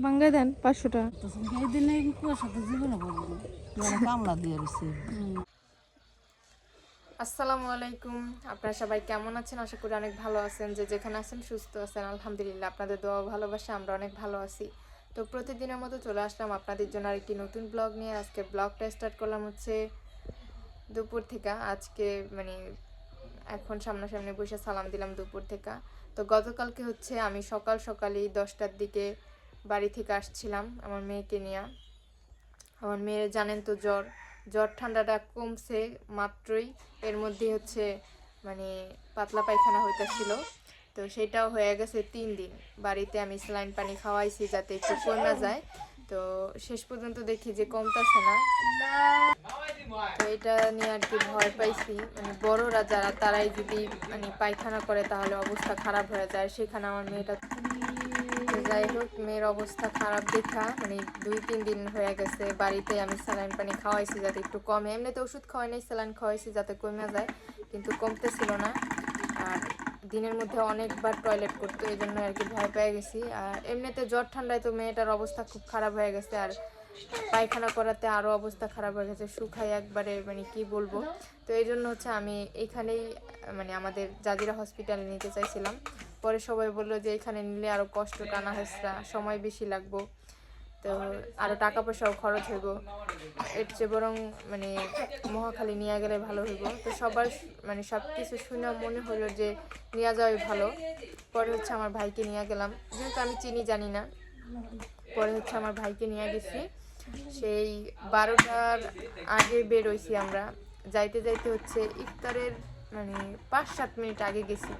ভাঙ্গা দেন 500 টাকা। এই দিনে কুয়াশাতে জীবনে পড়বো কামলা দিয়ে রয়েছে। আসসালামু আলাইকুম, আপনারা সবাই কেমন আছেন? আশা করি অনেক ভালো আছেন। যে যেখানে আছেন সুস্থ আছেন, আলহামদুলিল্লাহ। আপনাদের দোয়া ভালোবাসা আমরা অনেক ভালো আছি। তো প্রতিদিনের মতো চলে আসলাম আপনাদের জন্য আরেকটি নতুন ব্লগ নিয়ে। আজকে ব্লগটা স্টার্ট করলাম হচ্ছে দুপুর থেকে। আজকে মানে এখন সামনাসামনি বসে সালাম দিলাম দুপুর থেকে। তো গতকালকে হচ্ছে আমি সকাল সকালই 10টার দিকে বাড়ি থেকে আসছিলাম আমার মেয়েকে নিয়ে। আমার মেয়ের জানেন তো জ্বর জ্বর ঠান্ডাটা কমছে মাত্রই, এর মধ্যে হচ্ছে মানে পাতলা পায়খানা হইতেছিল। তো সেটাও হয়ে গেছে 3 দিন। বাড়িতে আমি স্যালাইন পানি খাওয়াইছি যাতে একটু কমে যায়। তো শেষ পর্যন্ত দেখি যে কমতেছে না। তো এটা নিয়ে আর কি ভয় পাইছি, মানে বড়রা যারা তারাই যদি মানে পায়খানা করে তাহলে অবস্থা খারাপ হয়ে যায়। সেখানে আমার মেয়েটা, যাই হোক মেয়ের অবস্থা খারাপ দেখা মানে 2-3 দিন হয়ে গেছে বাড়িতে আমি স্যালাইন পানি খাওয়াইছি যাতে একটু কমে। এমনিতে ওষুধ খাওয়াই নাই, স্যালাইন খাওয়াইছি যাতে কমে যায়, কিন্তু কমতেছিল না। আর দিনের মধ্যে অনেকবার টয়লেট করতো, এই জন্য আর কি ভয় পেয়ে গেছি। আর এমনিতে জ্বর ঠান্ডায় তো মেয়েটার অবস্থা খুব খারাপ হয়ে গেছে, আর পায়খানা করাতে আরও অবস্থা খারাপ হয়ে গেছে, শুকাই একবারে, মানে কি বলবো। তো এই জন্য হচ্ছে আমি এখানেই মানে আমাদের জাজিরা হসপিটালে নিতে চাইছিলাম। পরে সবাই বললো যে এখানে নিলে আরও কষ্ট, টানা হেঁচড়া, সময় বেশি লাগবো, তো আরও টাকা পয়সাও খরচ হইব, এর চেয়ে বরং মানে মহাখালী নিয়ে গেলে ভালো হইব। তো সবার মানে সব কিছু শুনে মনে হলো যে নিয়ে যাওয়াই ভালো। পরে হচ্ছে আমার ভাইকে নিয়ে গেলাম, যেহেতু আমি চিনি জানি না। পরে হচ্ছে আমার ভাইকে নিয়ে গেছি। সেই 12টার আগে বের হইছি আমরা। যাইতে যাইতে হচ্ছে ইফতারের মানে 5-7 মিনিট আগে গেছি।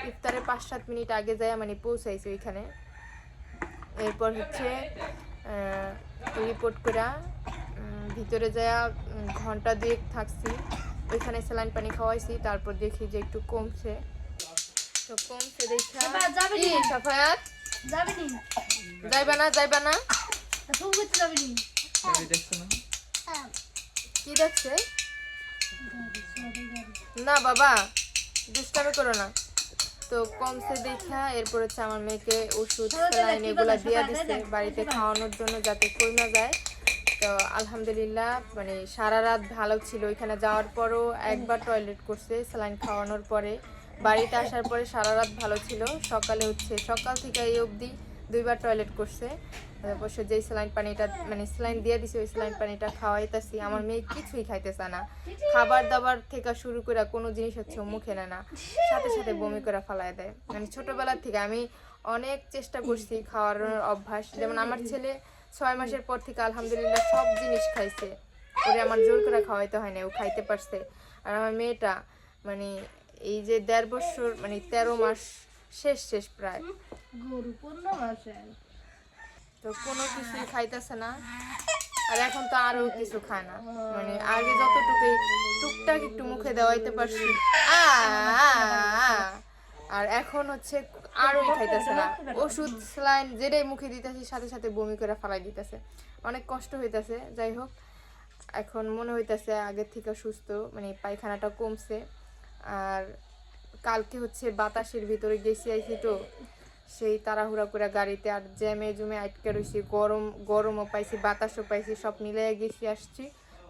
ইফতারের 5-7 মিনিট আগে যায় মানে পৌঁছাইছি ওইখানে। এরপর হচ্ছে রিপোর্ট করে ভিতরে যাওয়া ঘন্টা 2 থাকছি, ওইখানে স্যালাইন পানি খাওয়াইছি। তারপর দেখি যে একটু কমছে। তো কমছে দেখা কি সাফায়াত যাইবা না কি দেখছে না বাবা, দুষ্টামি করো না। তো কমছে দেখা এরপর হচ্ছে আমার মেয়েকে ওষুধ স্যালাইন এগুলা দিয়ে দিচ্ছে বাড়িতে খাওয়ানোর জন্য যাতে কমে যায়। তো আলহামদুলিল্লাহ মানে সারা রাত ভালো ছিল। ওইখানে যাওয়ার পরও একবার টয়লেট করছে স্যালাইন খাওয়ানোর পরে। বাড়িতে আসার পরে সারা রাত ভালো ছিল। সকালে হচ্ছে সকাল থেকে এই অবধি 2বার টয়লেট করছে। অবশ্য যেই স্যালাইন পানিটা মানে স্যালাইন দিয়ে দিছে ওই স্যালাইন পানিটা খাওয়াইতেছি। আমার মেয়ে কিছুই খাইতেছে না, খাবার দাবার থেকে শুরু করে কোনো জিনিস হচ্ছে মুখে নেয় না, সাথে সাথে বমি করে ফালায় দেয়। মানে ছোটোবেলার থেকে আমি অনেক চেষ্টা করছি খাওয়ানোর অভ্যাস। যেমন আমার ছেলে 6 মাসের পর থেকে আলহামদুলিল্লাহ সব জিনিস খাইছে, ওরে আমার জোর করে খাওয়াইতে হয় না, ও খাইতে পারছে। আর আমার মেয়েটা মানে এই যে 1.5 বছর মানে 13 মাস শেষ প্রায়, তো কোনো কিছুই খাইতেছে না। আর এখন তো আরো কিছু খায় না, মানে আগে যতটুকু টুকটাক একটু মুখে দেওয়াইতে পারছি আর এখন হচ্ছে আরোই খাইতেছে না। ওষুধ স্যালাইন যেটাই মুখে দিতেছি সাথে সাথে বমি করে ফালাই দিতেছে, অনেক কষ্ট হইতেছে। যাই হোক এখন মনে হইতেছে আগের থেকে সুস্থ, মানে পায়খানাটা কমছে। আর কালকে হচ্ছে বাতাসের ভিতরে গেছি আইছি, তো সেই তাড়াহুড়া করে গাড়িতে আর জ্যামে জুমে আটকে রয়েছি, গরমও পাইছি বাতাসও পাইছি, সব মিলিয়ে গেছি আসছি।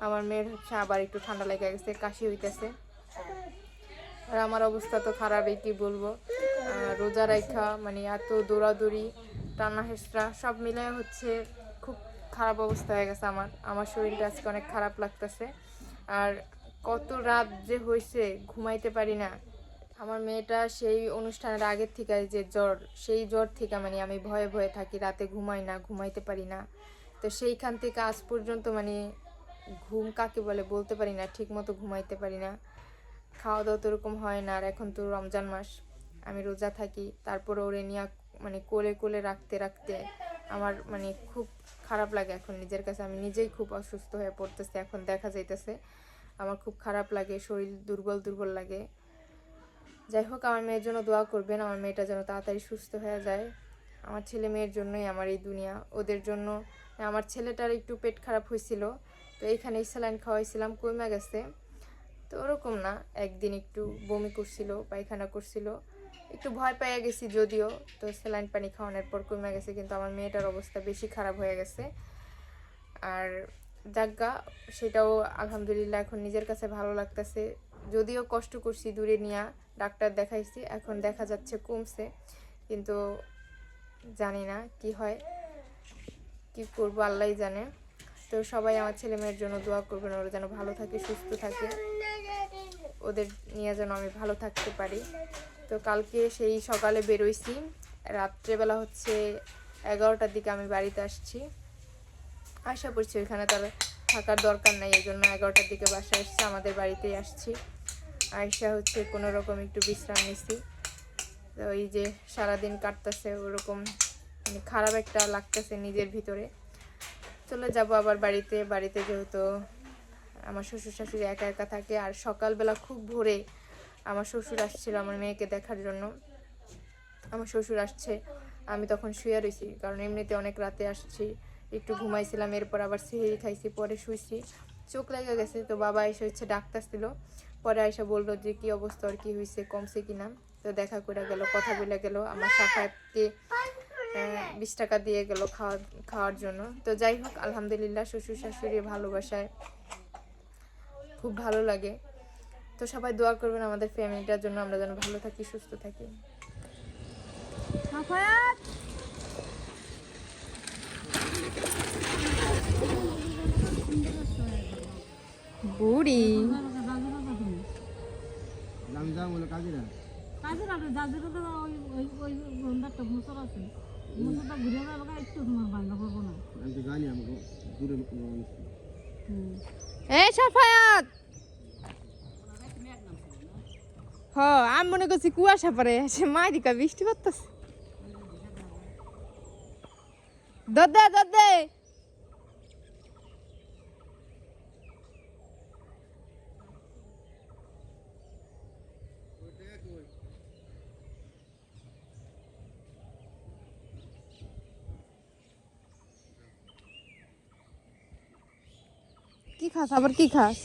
আমার মেয়ের হচ্ছে আবার একটু ঠান্ডা লেগে গেছে, কাশি হইতেছে। আর আমার অবস্থা তো খারাপই, কি বলবো। রোজা রাখা মানে এত দৌড়াদৌড়ি, টানা হেঁচড়া সব মিলিয়ে হচ্ছে খুব খারাপ অবস্থা হয়ে গেছে আমার শরীরটা আজকে অনেক খারাপ লাগতেছে। আর কত রাত যে হয়েছে ঘুমাইতে পারি না। আমার মেয়েটা সেই অনুষ্ঠানের আগের থেকে যে জ্বর, সেই জ্বর থেকে মানে আমি ভয়ে ভয়ে থাকি, রাতে ঘুমাই না, ঘুমাইতে পারি না। তো সেইখান থেকে আজ পর্যন্ত মানে ঘুম কাকে বলে বলতে পারি না, ঠিক মতো ঘুমাইতে পারি না, খাওয়া দাওয়া তো ওরকম হয় না। আর এখন তো রমজান মাস, আমি রোজা থাকি, তারপরে ওরে নিয়ে মানে কোলে কোলে রাখতে রাখতে আমার মানে খুব খারাপ লাগে এখন নিজের কাছে। আমি নিজেই খুব অসুস্থ হয়ে পড়তেছি, এখন দেখা যাইতেছে আমার খুব খারাপ লাগে, শরীর দুর্বল দুর্বল লাগে। যাই হোক আমার মেয়ের জন্য দোয়া করবেন, আমার মেয়েটা যেন তাড়াতাড়ি সুস্থ হয়ে যায়। আমার ছেলে মেয়ের জন্যই আমার এই দুনিয়া, ওদের জন্য। আমার ছেলেটার একটু পেট খারাপ হয়েছিল, তো এইখানে স্যালাইন খাওয়াইছিলাম, কমে গেছে। তো ওরকম না, একদিন একটু বমি করছিল, পায়খানা করছিল, একটু ভয় পেয়ে গেছি যদিও, তো স্যালাইন পানি খাওয়ানোর পর কমে গেছে, কিন্তু আমার মেয়েটার অবস্থা বেশি খারাপ হয়ে গেছে। আর জাগা সেটাও আলহামদুলিল্লাহ এখন নিজের কাছে ভালো লাগতেছে। যদিও কষ্ট করছি দূরে নিয়ে ডাক্তার দেখাইছি, এখন দেখা যাচ্ছে কমছে, কিন্তু জানি না কি হয়, কি করবো আল্লাহই জানে। তো সবাই আমার ছেলে মেয়ের জন্য দোয়া করবেন, ওরা যেন ভালো থাকে সুস্থ থাকে, ওদের নিয়ে যেন আমি ভালো থাকতে পারি। তো কালকে সেই সকালে বেরোইছি, রাত্রেবেলা হচ্ছে 11টার দিকে আমি বাড়িতে আসছি, আশা করছি ওইখানে তার থাকার দরকার নাই, এই জন্য 11টার দিকে বাসায় এসছি, আমাদের বাড়িতেই আসছি। আয়সা হচ্ছে কোনো রকম একটু বিশ্রাম নিছি। তো এই যে সারাদিন কাটতেছে ওরকম মানে খারাপ একটা লাগতেছে নিজের ভিতরে। চলে যাব আবার বাড়িতে। বাড়িতে যেহেতু আমার শ্বশুর শাশুড়ি একা একা থাকে, আর সকালবেলা খুব ভোরে আমার শ্বশুর আসছিল আমার মেয়েকে দেখার জন্য। আমার শ্বশুর আসছে, আমি তখন শুয়ে রয়েছি, কারণ এমনিতে অনেক রাতে আসছি, একটু ঘুমাইছিলাম, এরপর আবার সেহেরি খাইছি, পরে শুয়েছি, চোখ লেগে গেছে। তো বাবা এসে হচ্ছে ডাকতেছিল, পরে এসে বললো যে কি অবস্থা, আর কি হয়েছে, কমছে কিনা। তো দেখা করে গেল, কথা বলে গেল, আমার শাখাতে 20 টাকা দিয়ে গেল খাওয়ার জন্য। তো যাই হোক আলহামদুলিল্লাহ, শ্বশুর শাশুড়ির ভালোবাসায় খুব ভালো লাগে। তো সবাই দোয়া করবেন আমাদের ফ্যামিলিটার জন্য, আমরা যেন ভালো থাকি সুস্থ থাকি। বুড়ি এই সাফায়াত, হ আমি মনে করছি কুয়াশা পরে সে মাইরিকা বৃষ্টি পড়তেছে। দদে দদে কি খাস, আবার কি খাস?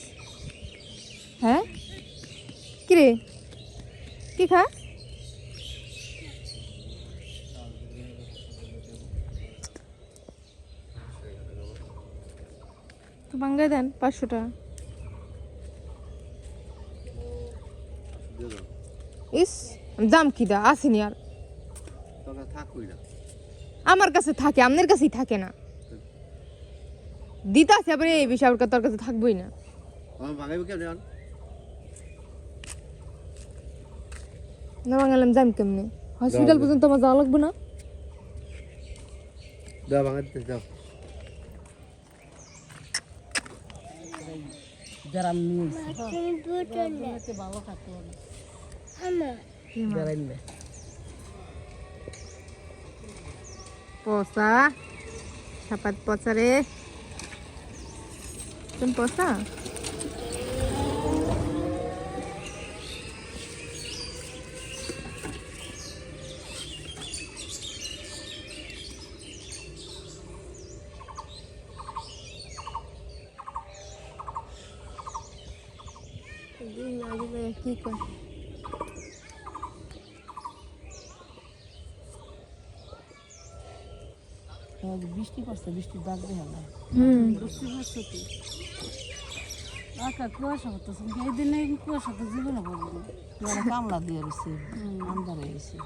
হ্যাঁ কি রে, কি খাস? তো ভাঙ্গাই দেন 500 টাকা। ইস দাম কি দা আসেনি আর, আমার কাছে থাকে, আপনার কাছেই থাকে না। দিতে আছে আবার এই বিষয় তোর কাছে থাকবোই না। না বাঙালাম যাম কেমনি, হসপিটাল পর্যন্ত আমার যাওয়া লাগবে না? পচা সাপাত পচা রে, তুমি পচা। কি কর বৃষ্টি পড়ছে, বৃষ্টির দাগ দেখা যায়। বুঝতে পারছো কি কুয়াশা করতেছে, এই দিনে কুয়াশা তো জীবনে পড়বে না, কামলা দিয়ে রয়েছে, আন্দার হয়ে গেছে।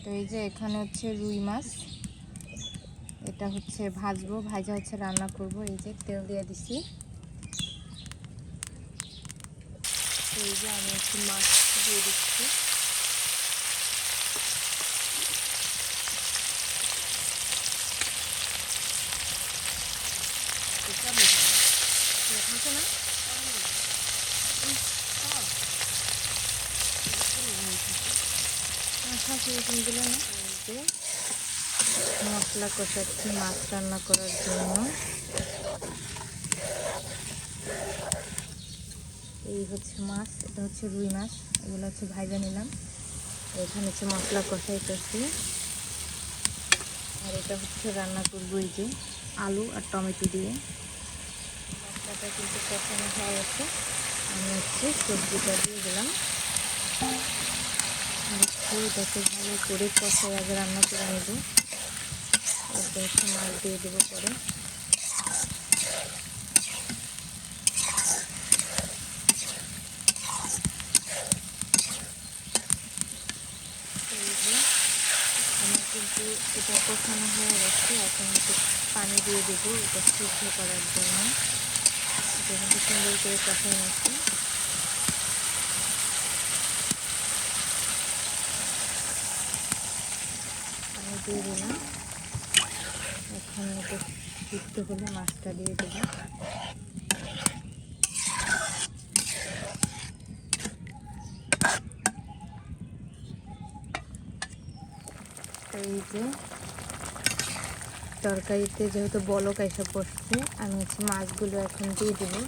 তো এই যে এখানে হচ্ছে রুই মাছ, এটা হচ্ছে ভাজবো, ভাজা হচ্ছে রান্না করব। এই যে তেল দিয়ে দিছি। তো এই যে আমি একটু মাছ দিয়ে দিচ্ছি। মশলা কষাচ্ছি মাছ রান্না করার জন্য। এই হচ্ছে মাছ, এটা হচ্ছে রুই মাছ, এগুলো হচ্ছে ভাজা নিলাম। এখানে হচ্ছে মশলা কষাইতেছি, আর এটা হচ্ছে রান্না করবো এই যে আলু আর টমেটো দিয়ে। মশলাটা কিন্তু কষানো হয়ে গেছে, আমি হচ্ছে সবজিটা দিয়ে দিলাম। এটাকে ভালো করে কষাই আগে রান্না করে নেব। এরপর হচ্ছে মাছ দিয়ে দেবো পরে। আমার কিন্তু এটা কষানো হয়ে গেছে, এখন একটু পানি দিয়ে দেবো এটা সিদ্ধ করার জন্য। এটা কিন্তু সুন্দর করে কষাই নিচ্ছি। পানি দিয়ে দিলাম, এখন এটা সিদ্ধ হলে মাছটা দিয়ে দেবো। এই যে তরকারিতে যেহেতু বলক এসে পড়ছে, আমি হচ্ছে মাছগুলো এখন দিয়ে দেবো।